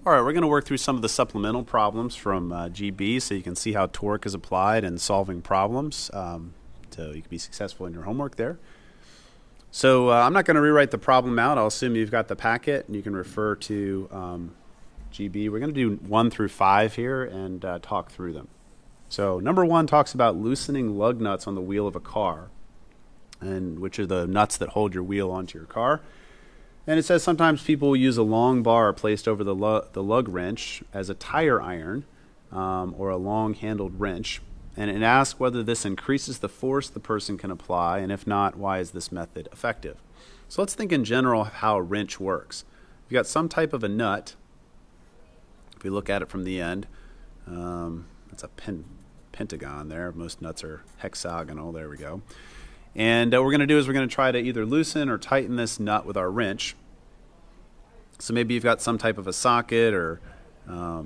Alright, we're going to work through some of the supplemental problems from GB so you can see how torque is applied in solving problems so you can be successful in your homework there. So I'm not going to rewrite the problem out. I'll assume you've got the packet and you can refer to GB. We're going to do 1 through 5 here and talk through them. So number 1 talks about loosening lug nuts on the wheel of a car, and which are the nuts that hold your wheel onto your car. And it says sometimes people will use a long bar placed over the lug wrench as a tire iron or a long-handled wrench. And it asks whether this increases the force the person can apply, and if not, why is this method effective? So let's think in general of how a wrench works. You've got some type of a nut. If we look at it from the end, it's a pentagon there. Most nuts are hexagonal. There we go. And what we're going to do is we're going to try to either loosen or tighten this nut with our wrench. So maybe you've got some type of a socket or a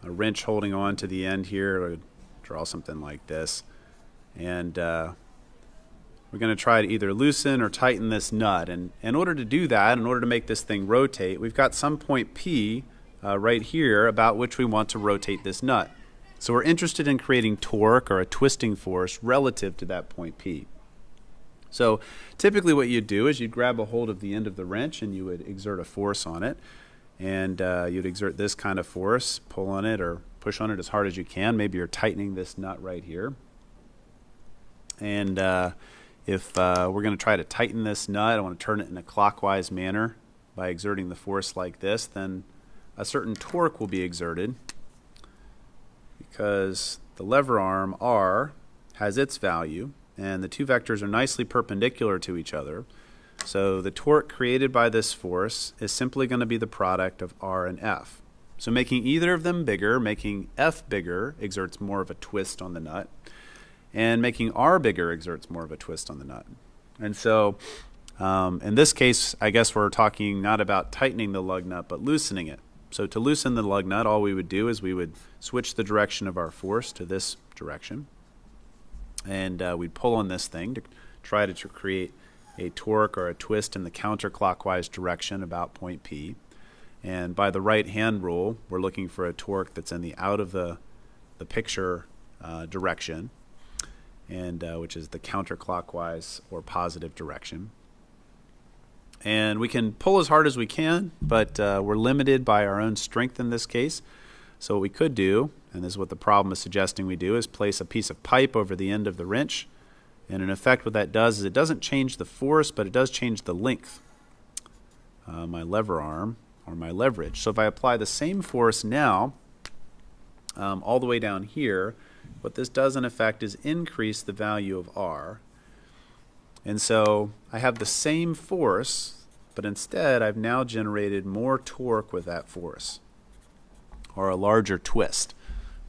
wrench holding on to the end here. Or draw something like this. And we're going to try to either loosen or tighten this nut. And in order to do that, in order to make this thing rotate, we've got some point P right here about which we want to rotate this nut. So we're interested in creating torque or a twisting force relative to that point P. So typically what you'd do is you'd grab a hold of the end of the wrench and you would exert a force on it. And you'd exert this kind of force, pull on it or push on it as hard as you can. Maybe you're tightening this nut right here. And if we're going to try to tighten this nut, I want to turn it in a clockwise manner by exerting the force like this, then a certain torque will be exerted because the lever arm R has its value. And the two vectors are nicely perpendicular to each other. So the torque created by this force is simply going to be the product of R and F. So making either of them bigger, making F bigger, exerts more of a twist on the nut. And making R bigger exerts more of a twist on the nut. And so in this case, I guess we're talking not about tightening the lug nut, but loosening it. So to loosen the lug nut, all we would do is we would switch the direction of our force to this direction. And we'd pull on this thing to try to create a torque or a twist in the counterclockwise direction about point P. And by the right hand rule, we're looking for a torque that's in the out of the picture direction, and which is the counterclockwise or positive direction. And we can pull as hard as we can, but we're limited by our own strength in this case. So what we could do, and this is what the problem is suggesting we do, is place a piece of pipe over the end of the wrench. And in effect what that does is it doesn't change the force, but it does change the length, my lever arm or my leverage. So if I apply the same force now all the way down here, what this does in effect is increase the value of R. And so I have the same force, but instead I've now generated more torque with that force, or a larger twist,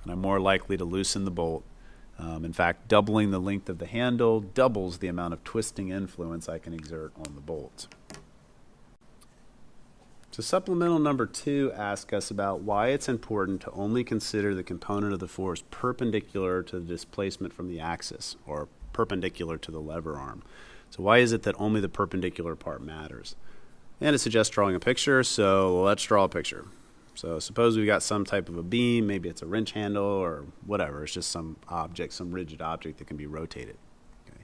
and I'm more likely to loosen the bolt. In fact, doubling the length of the handle doubles the amount of twisting influence I can exert on the bolt. So supplemental number 2 asks us about why it's important to only consider the component of the force perpendicular to the displacement from the axis, or perpendicular to the lever arm. So why is it that only the perpendicular part matters? And it suggests drawing a picture, so let's draw a picture. So suppose we've got some type of a beam, maybe it's a wrench handle or whatever, it's just some object, some rigid object that can be rotated. Okay.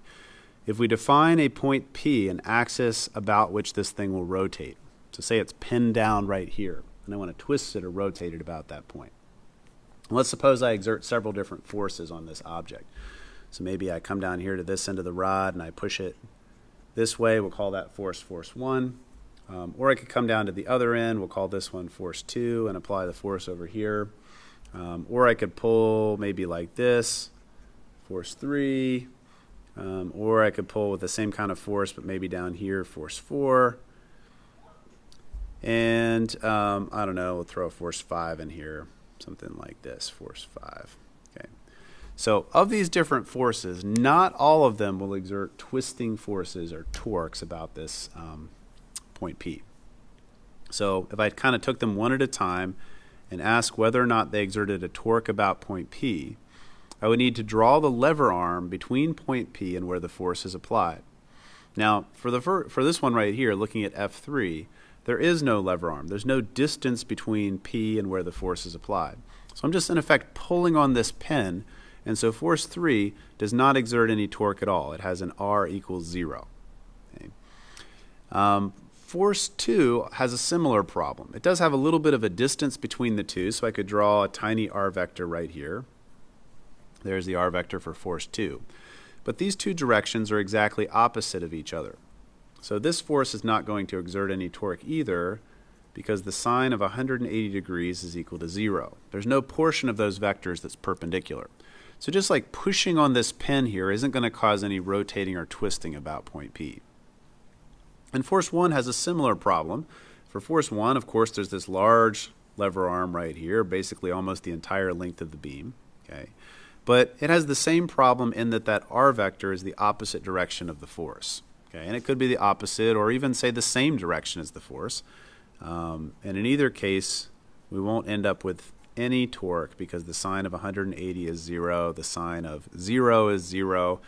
If we define a point P, an axis about which this thing will rotate, so say it's pinned down right here, and I want to twist it or rotate it about that point. And let's suppose I exert several different forces on this object. So maybe I come down here to this end of the rod and I push it this way, we'll call that force 1. Or I could come down to the other end, we'll call this one force 2 and apply the force over here. Or I could pull maybe like this, force 3. Or I could pull with the same kind of force but maybe down here, force 4. And I don't know, we'll throw force 5 in here, something like this, force 5. Okay. So of these different forces, not all of them will exert twisting forces or torques about this point P. So if I kind of took them one at a time and asked whether or not they exerted a torque about point P, I would need to draw the lever arm between point P and where the force is applied. Now, for this one right here, looking at F3, there is no lever arm. There's no distance between P and where the force is applied. So I'm just in effect pulling on this pin, and so force 3 does not exert any torque at all. It has an R equals 0. Okay. Force 2 has a similar problem. It does have a little bit of a distance between the two, so I could draw a tiny R vector right here. There's the R vector for force 2. But these two directions are exactly opposite of each other. So this force is not going to exert any torque either, because the sine of 180 degrees is equal to 0. There's no portion of those vectors that's perpendicular. So just like pushing on this pin here isn't going to cause any rotating or twisting about point P. And force 1 has a similar problem. For force 1, of course, there's this large lever arm right here, basically almost the entire length of the beam. Okay? But it has the same problem in that that R vector is the opposite direction of the force. Okay? And it could be the opposite or even say the same direction as the force. And in either case, we won't end up with any torque because the sine of 180 is 0, the sine of 0 is 0.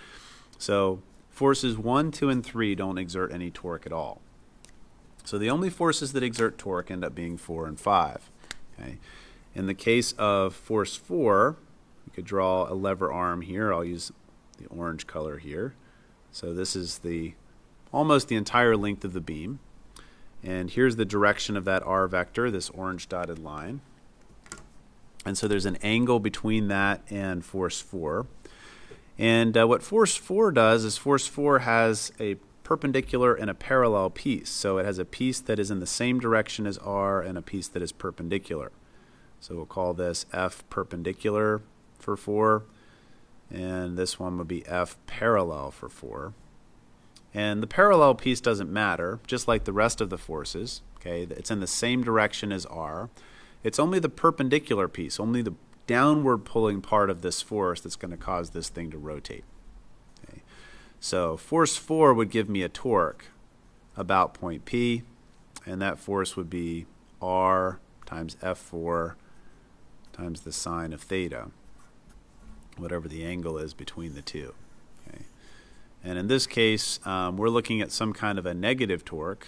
So forces 1, 2, and 3 don't exert any torque at all. So the only forces that exert torque end up being 4 and 5. Okay? In the case of force 4, we could draw a lever arm here. I'll use the orange color here. So this is almost the entire length of the beam. And here's the direction of that R vector, this orange dotted line. And so there's an angle between that and force 4. And what force 4 does is force 4 has a perpendicular and a parallel piece. So it has a piece that is in the same direction as R and a piece that is perpendicular. So we'll call this F perpendicular for 4. And this one would be F parallel for 4. And the parallel piece doesn't matter, just like the rest of the forces. Okay, it's in the same direction as R. It's only the perpendicular piece, only the downward pulling part of this force that's going to cause this thing to rotate. Okay. So force 4 would give me a torque about point P, and that force would be R times F4 times the sine of theta, whatever the angle is between the two. Okay. And in this case, we're looking at some kind of a negative torque,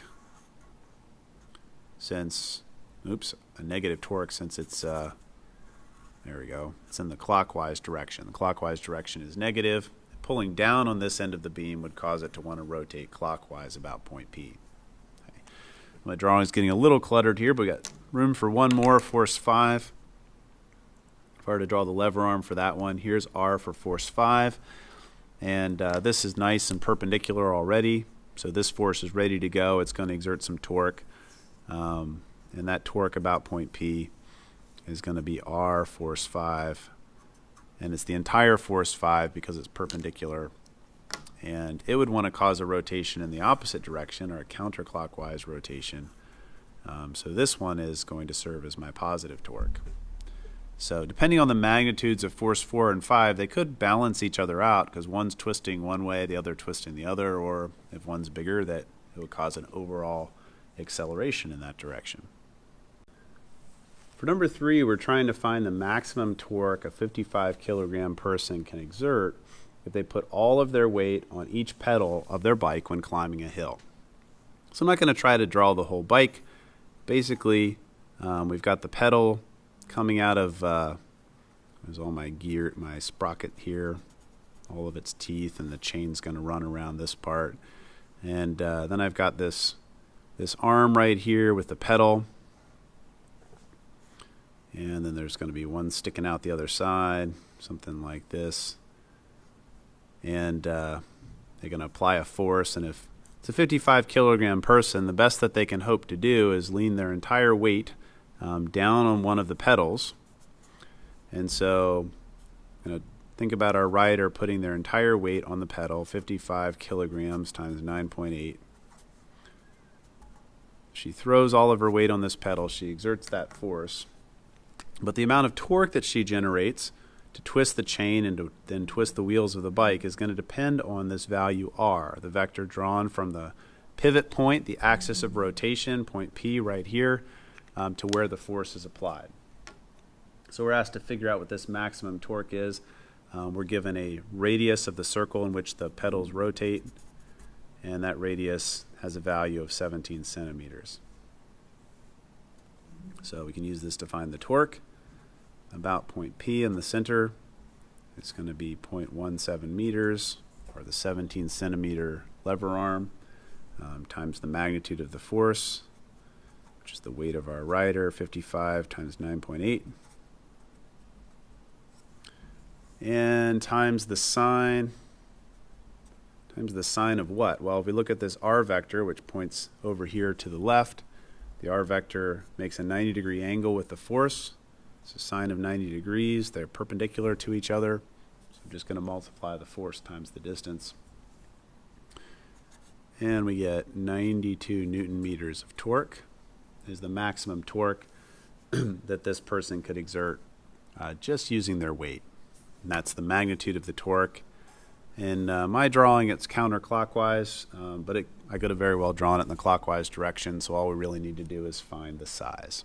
since it's there we go. It's in the clockwise direction. The clockwise direction is negative. Pulling down on this end of the beam would cause it to want to rotate clockwise about point P. Okay. My drawing is getting a little cluttered here, but we got room for one more, force 5. If I were to draw the lever arm for that one, here's R for force 5. And this is nice and perpendicular already. So this force is ready to go. It's going to exert some torque. And that torque about point P is going to be R force 5, and it's the entire force 5 because it's perpendicular, and it would want to cause a rotation in the opposite direction, or a counterclockwise rotation. So this one is going to serve as my positive torque. So depending on the magnitudes of force 4 and 5, they could balance each other out, because one's twisting one way, the other twisting the other, or if one's bigger, that it would cause an overall acceleration in that direction. For number 3, we're trying to find the maximum torque a 55 kilogram person can exert if they put all of their weight on each pedal of their bike when climbing a hill. So I'm not going to try to draw the whole bike. Basically, we've got the pedal coming out of, there's all my gear, my sprocket here, all of its teeth, and the chain's going to run around this part. And then I've got this arm right here with the pedal. And then there's going to be one sticking out the other side, something like this. And they're going to apply a force. And if it's a 55 kilogram person, the best that they can hope to do is lean their entire weight down on one of the pedals. And so think about our rider putting their entire weight on the pedal, 55 kilograms times 9.8. She throws all of her weight on this pedal. She exerts that force. But the amount of torque that she generates to twist the chain and to then twist the wheels of the bike is going to depend on this value R, the vector drawn from the pivot point, the axis of rotation, point P right here, to where the force is applied. So we're asked to figure out what this maximum torque is. We're given a radius of the circle in which the pedals rotate, and that radius has a value of 17 centimeters. So we can use this to find the torque. About point P in the center, it's going to be 0.17 meters, or the 17 centimeter lever arm, times the magnitude of the force, which is the weight of our rider, 55 times 9.8, and times the sine of what? Well, if we look at this r vector, which points over here to the left, the r vector makes a 90-degree angle with the force. It's a sine of 90 degrees. They're perpendicular to each other. So I'm just going to multiply the force times the distance. And we get 92 Newton meters of torque. Is the maximum torque that this person could exert just using their weight. And that's the magnitude of the torque. In my drawing, it's counterclockwise, but I could have very well drawn it in the clockwise direction, so all we really need to do is find the size.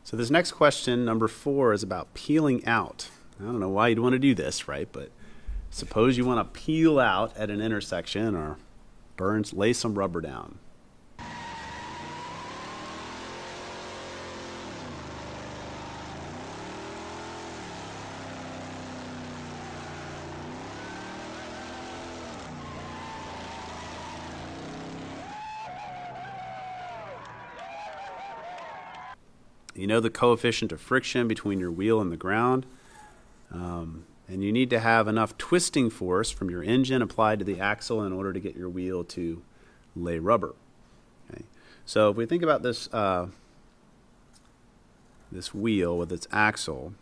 So this next question, number 4, is about peeling out. I don't know why you'd want to do this, right? But suppose you want to peel out at an intersection or lay some rubber down. You know the coefficient of friction between your wheel and the ground, and you need to have enough twisting force from your engine applied to the axle in order to get your wheel to lay rubber. Okay. So if we think about this, this wheel with its axle,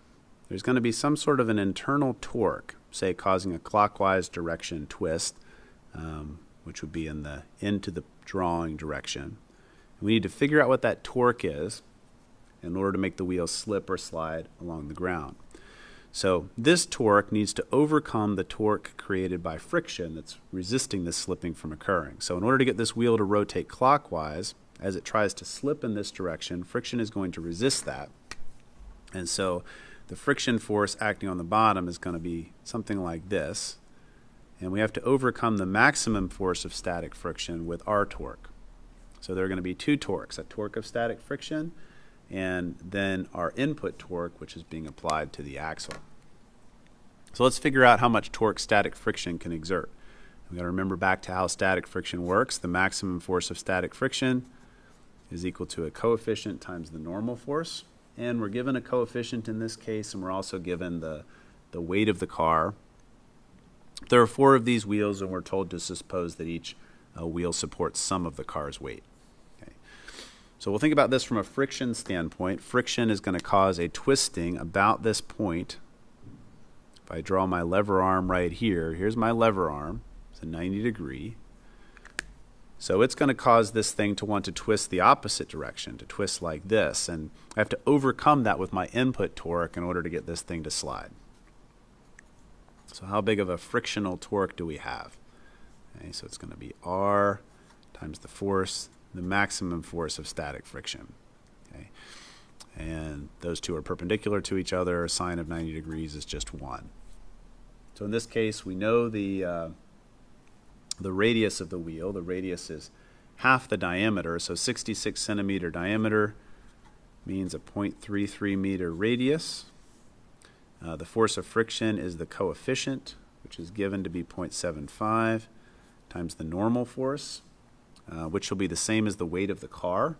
there's going to be some sort of an internal torque, say causing a clockwise direction twist, which would be in the into the drawing direction. We need to figure out what that torque is in order to make the wheel slip or slide along the ground. So this torque needs to overcome the torque created by friction that's resisting this slipping from occurring. So in order to get this wheel to rotate clockwise, as it tries to slip in this direction, friction is going to resist that. And so the friction force acting on the bottom is going to be something like this. And we have to overcome the maximum force of static friction with our torque. So there are going to be two torques, a torque of static friction and then our input torque, which is being applied to the axle. So let's figure out how much torque static friction can exert. We've got to remember back to how static friction works. The maximum force of static friction is equal to a coefficient times the normal force. And we're given a coefficient in this case, and we're also given the weight of the car. There are 4 of these wheels, and we're told to suppose that each wheel supports some of the car's weight. So we'll think about this from a friction standpoint. Friction is going to cause a twisting about this point. If I draw my lever arm right here, here's my lever arm. It's a 90 degree. So it's going to cause this thing to want to twist the opposite direction, to twist like this. And I have to overcome that with my input torque in order to get this thing to slide. So how big of a frictional torque do we have? Okay, so it's going to be R times the force, the maximum force of static friction. Okay. And those two are perpendicular to each other. A sine of 90 degrees is just 1. So in this case, we know the radius of the wheel. The radius is half the diameter, so 66 centimeter diameter means a 0.33 meter radius. The force of friction is the coefficient, which is given to be 0.75 times the normal force, which will be the same as the weight of the car.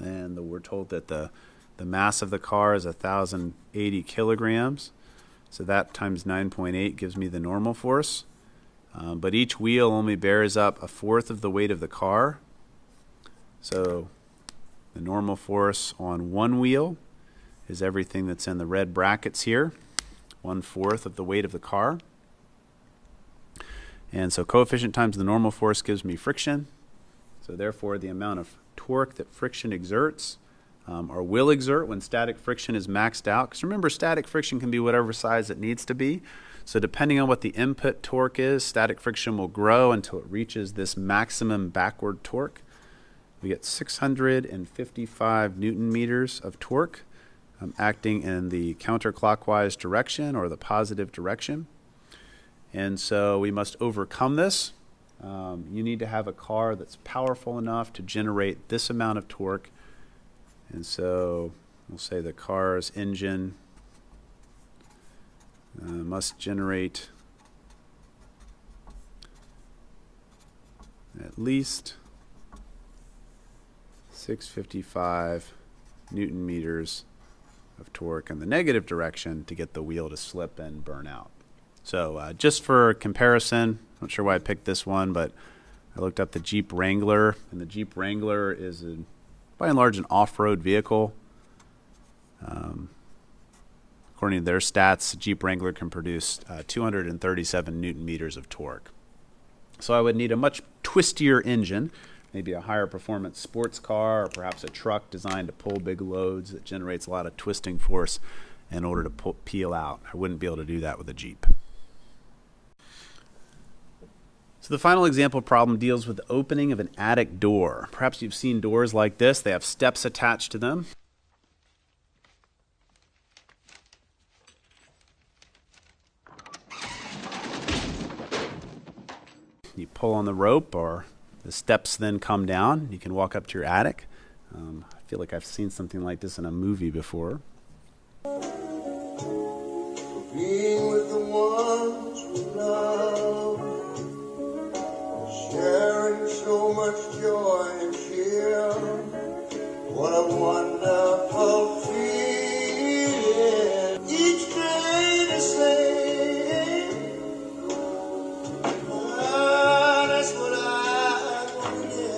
And we're told that the mass of the car is 1,080 kilograms. So that times 9.8 gives me the normal force. But each wheel only bears up 1/4 of the weight of the car. So the normal force on one wheel is everything that's in the red brackets here, 1/4 of the weight of the car. And so coefficient times the normal force gives me friction. So therefore, the amount of torque that friction exerts or will exert when static friction is maxed out. Because remember, static friction can be whatever size it needs to be. So depending on what the input torque is, static friction will grow until it reaches this maximum backward torque. We get 655 Newton meters of torque acting in the counterclockwise direction or the positive direction. And so we must overcome this you need to have a car that's powerful enough to generate this amount of torque. And so we'll say the car's engine must generate at least 655 Newton meters of torque in the negative direction to get the wheel to slip and burn out. So just for comparison, not sure why I picked this one, but I looked up the Jeep Wrangler, and the Jeep Wrangler is by and large an off-road vehicle. According to their stats, the Jeep Wrangler can produce 237 Newton meters of torque. So I would need a much twistier engine, maybe a higher performance sports car or perhaps a truck designed to pull big loads that generates a lot of twisting force in order to peel out. I wouldn't be able to do that with a Jeep. So the final example problem deals with the opening of an attic door. Perhaps you've seen doors like this. They have steps attached to them. You pull on the rope, or the steps then come down. You can walk up to your attic. I feel like I've seen something like this in a movie before. Being with the ones we love, sharing so much joy and cheer. What a wonderful feeling. Each day the same. That's what I want to hear.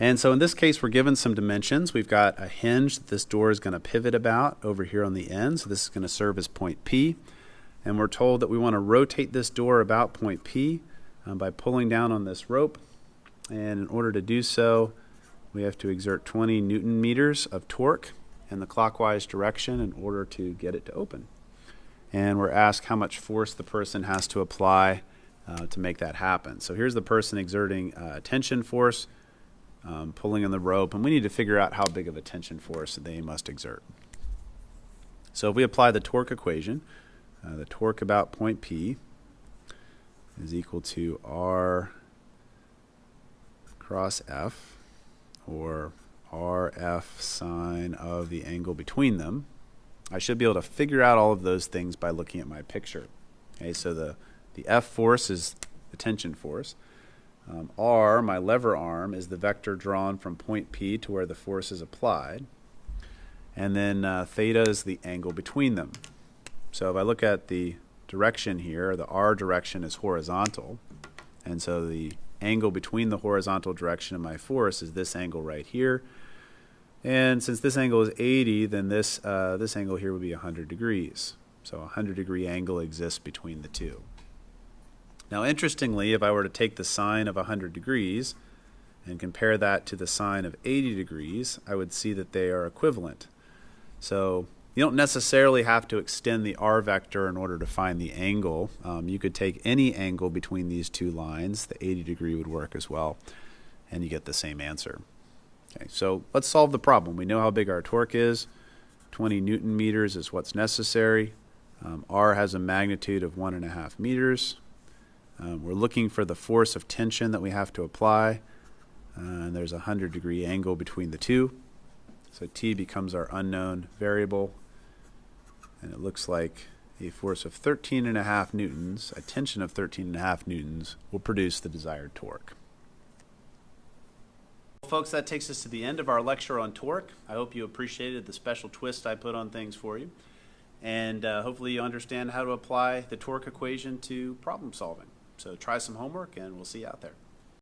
And so in this case, we're given some dimensions. We've got a hinge that this door is going to pivot about over here on the end. So this is going to serve as point P. And we're told that we want to rotate this door about point P by pulling down on this rope. And in order to do so, we have to exert 20 Newton meters of torque in the clockwise direction in order to get it to open. And we're asked how much force the person has to apply to make that happen. So here's the person exerting tension force, pulling on the rope, and we need to figure out how big of a tension force they must exert. So if we apply the torque equation, the torque about point P is equal to R cross F, or RF sine of the angle between them. I should be able to figure out all of those things by looking at my picture. Okay, so the F force is the tension force. R, my lever arm, is the vector drawn from point P to where the force is applied. And then theta is the angle between them. So if I look at the direction here, the R direction is horizontal. And so the angle between the horizontal direction and my force is this angle right here. And since this angle is 80, then this angle here would be 100 degrees. So a 100-degree angle exists between the two. Now, interestingly, if I were to take the sine of 100 degrees and compare that to the sine of 80 degrees, I would see that they are equivalent. So you don't necessarily have to extend the R vector in order to find the angle. You could take any angle between these two lines. The 80 degree would work as well, and you get the same answer. Okay, so let's solve the problem. We know how big our torque is. 20 Newton meters is what's necessary. R has a magnitude of 1.5 meters. We're looking for the force of tension that we have to apply, and there's a 100-degree angle between the two. So T becomes our unknown variable, and it looks like a force of 13.5 newtons, a tension of 13.5 newtons, will produce the desired torque. Well, folks, that takes us to the end of our lecture on torque. I hope you appreciated the special twist I put on things for you, and hopefully you understand how to apply the torque equation to problem solving. So try some homework, and we'll see you out there.